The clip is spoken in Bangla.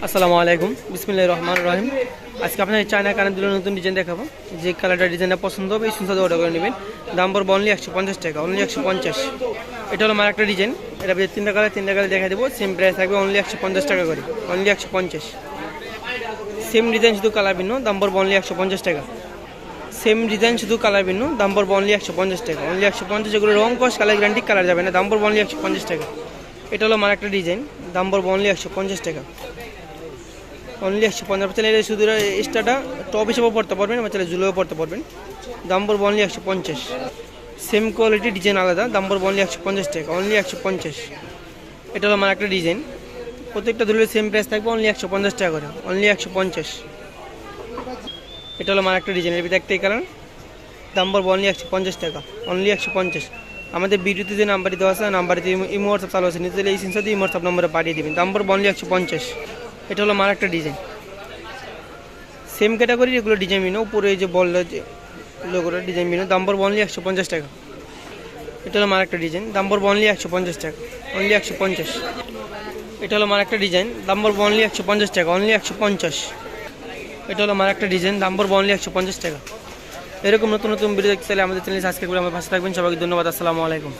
আসসালামু আলাইকুম, বিসমিল্লাহির রহমানির রহিম। আজকে আপনার চায়না কানের দুলের নতুন ডিজাইন দেখাবো। যে কালারটা ডিজাইনটা পছন্দ হবে এই সুন্দর অর্ডার করে নেবেন। দাম পড়বে অনলি 150 টাকা, অনলি 150। এটা হলো আমার একটা ডিজাইন, এটা তিনটা কালার দেখা দেবো। সেম প্রাইস থাকবে অনলি 150 টাকা করে, অনলি 150। সেম ডিজাইন শুধু কালার ভিন্ন, দাম পড়বে অনলি 150 টাকা। সেম ডিজাইন শুধু কালার ভিন্ন, দাম পড়বে অনলি 150 টাকা, অনলি 150। যেগুলো রং কস কালার গ্যারান্টি, কালার যাবে না, দাম পড়বে অনলি 150 টাকা। এটা হলো আমার একটা ডিজাইন, দাম পড়বে অনলি 150 টাকা, অনলি 150। চাইলে শুধু এক্সট্রাটা টপ হিসেবেও পড়তে পারবেন, আমার চাইলে জুলেও পড়তে পারবেন। দাম পড়বে অনলি 150। সেম কোয়ালিটি, ডিজাইন আলাদা, দাম পড়বে অনলি 150 টাকা, অনলি 150। এটা হলো আমার একটা ডিজাইন, প্রত্যেকটা দুলের সেম প্রাইস থাকবে অনলি 150 টাকা করে, অনলি 150। এটা হলো আমার একটা ডিজাইন, এর ভিতরে একটাই কালার, দাম পড়বে অনলি 150 টাকা, অনলি 150। আমাদের ভিডিওতে যে নাম্বারটি দেওয়া আছে, নাম্বারটি ইমো হোয়াটসঅ্যাপ চালু আছে, নিতে এই সিনসা দিয়ে ইমো হোয়াটসঅ্যাপ নম্বরে পাঠিয়ে দেবেন। দাম পড়বে অনলি 150। এটা হলো আমার একটা ডিজাইন, সেম ক্যাটাগরি, এগুলো ডিজাইন মিনো, উপরে এই যে বললো যে লোগোটা ডিজাইন মিনো, দাম পড়বে অনলি 150 টাকা। এটা হলো আমার একটা ডিজাইন, দাম পড়বে অনলি 150 টাকা, অনলি 150। এটা হলো আমার একটা ডিজাইন, দাম পড়বে অনলি 150 টাকা, অনলি 150। এটা হলো আমার একটা ডিজাইন, দাম পড়বে অনলি 150 টাকা। এরকম নতুন নতুন ভিডিও দেখতে চাইলে আমাদের চ্যানেল সাবস্ক্রাইব করে আমার পাশে থাকবেন। সবাইকে ধন্যবাদ, আসসালামু আলাইকুম।